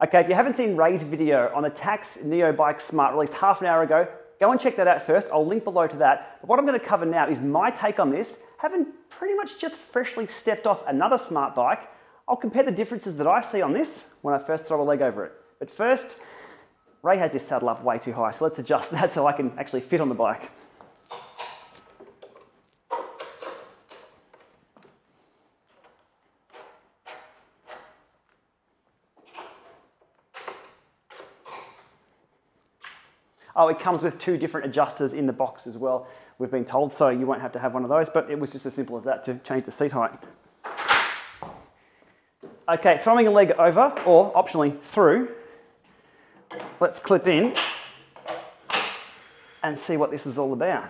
Okay, if you haven't seen Ray's video on the Tacx Neo Bike Smart released half an hour ago, go and check that out first. I'll link below to that. But what I'm going to cover now is my take on this. Having pretty much just freshly stepped off another smart bike, I'll compare the differences that I see on this when I first throw a leg over it. But first, Ray has this saddle up way too high, so let's adjust that so I can actually fit on the bike. Oh, it comes with 2 different adjusters in the box as well, we've been told, so you won't have to have one of those, but it was just as simple as that to change the seat height. Okay, throwing a leg over, or optionally through, let's clip in and see what this is all about.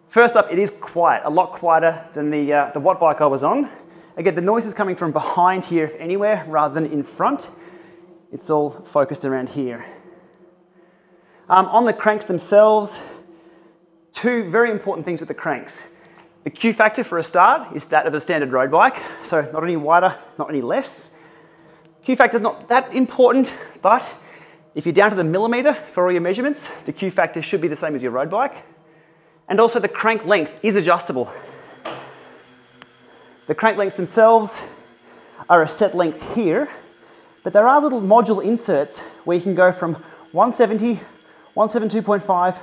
First up, it is quiet, a lot quieter than the Watt bike I was on. Again, the noise is coming from behind here, if anywhere, rather than in front. It's all focused around here. On the cranks themselves, 2 very important things with the cranks. The Q factor for a start is that of a standard road bike, so not any wider, not any less. Q factor is not that important, but if you're down to the millimeter for all your measurements, the Q factor should be the same as your road bike. And also the crank length is adjustable. The crank lengths themselves are a set length here, but there are little module inserts where you can go from 170, 172.5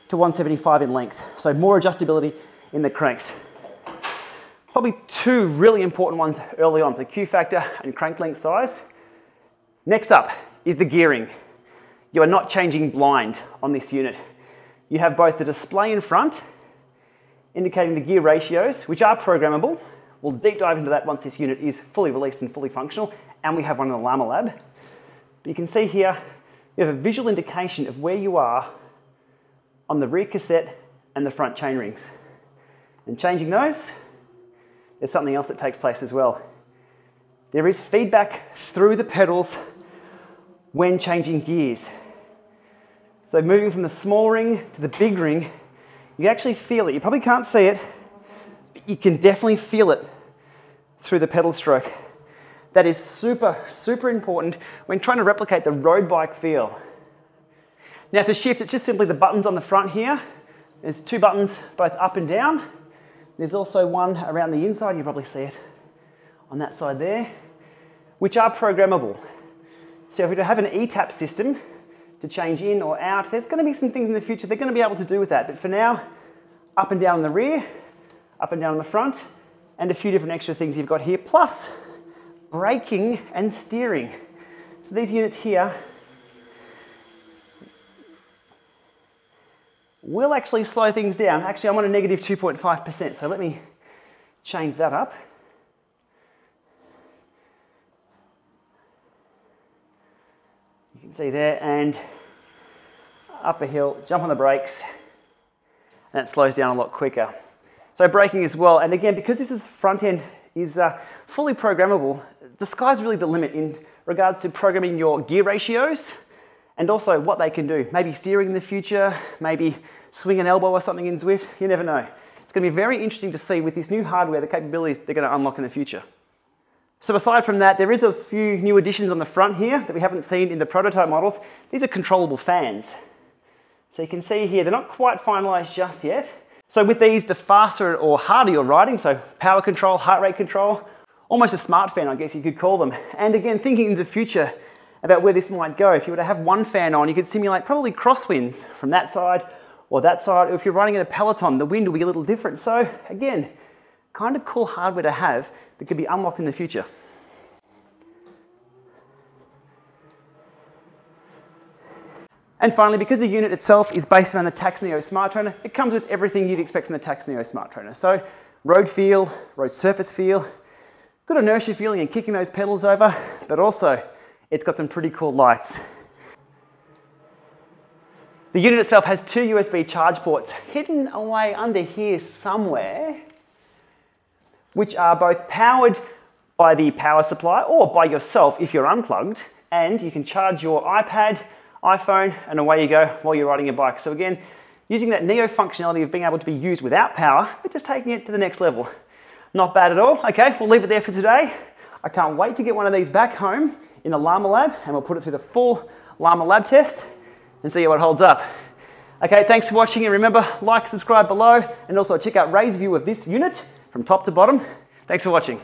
to 175 in length. So more adjustability in the cranks. Probably 2 really important ones early on, so Q factor and crank length size. Next up is the gearing. You are not changing blind on this unit. You have both the display in front, indicating the gear ratios, which are programmable. We'll deep dive into that once this unit is fully released and fully functional, and we have one in the Llama Lab. But you can see here, you have a visual indication of where you are on the rear cassette and the front chainrings. And changing those, there's something else that takes place as well. There is feedback through the pedals when changing gears. So moving from the small ring to the big ring, you actually feel it. You probably can't see it, but you can definitely feel it through the pedal stroke. That is super, super important when trying to replicate the road bike feel. Now to shift, it's just simply the buttons on the front here. There's 2 buttons, both up and down. There's also one around the inside, you probably see it on that side there, which are programmable. So if we have an E-tap system, to change in or out, there's going to be some things in the future they're going to be able to do with that. But for now, up and down in the rear, up and down in the front, and a few different extra things you've got here, plus braking and steering. So these units here will actually slow things down. Actually, I'm on a negative 2.5%, so let me change that up. You can see there, and up a hill, jump on the brakes, and it slows down a lot quicker. So braking as well, and again, because this is front end is fully programmable, the sky's really the limit in regards to programming your gear ratios and also what they can do. Maybe steering in the future, maybe swing an elbow or something in Zwift, you never know. It's going to be very interesting to see with this new hardware the capabilities they're going to unlock in the future. So aside from that, there is a few new additions on the front here that we haven't seen in the prototype models. These are controllable fans. So you can see here, they're not quite finalized just yet. So with these, the faster or harder you're riding, so power control, heart rate control, almost a smart fan, I guess you could call them. And again, thinking into the future about where this might go, if you were to have one fan on, you could simulate probably crosswinds from that side or that side. Or if you're riding in a peloton, the wind will be a little different. So again, kind of cool hardware to have that could be unlocked in the future. And finally, because the unit itself is based around the Tacx Neo Smart Trainer, it comes with everything you'd expect from the Tacx Neo Smart Trainer. So road feel, road surface feel, good inertia feeling and kicking those pedals over, but also it's got some pretty cool lights. The unit itself has 2 USB charge ports hidden away under here somewhere, which are both powered by the power supply or by yourself if you're unplugged, and you can charge your iPad, iPhone, and away you go while you're riding your bike. So again, Using that Neo functionality of being able to be used without power, but just taking it to the next level. Not bad at all. Okay, we'll leave it there for today. I can't wait to get one of these back home in the Llama Lab, and we'll put it through the full Llama Lab test and see how it holds up. Okay, thanks for watching, and remember, like, subscribe below, and also check out Ray's view of this unit from top to bottom. Thanks for watching.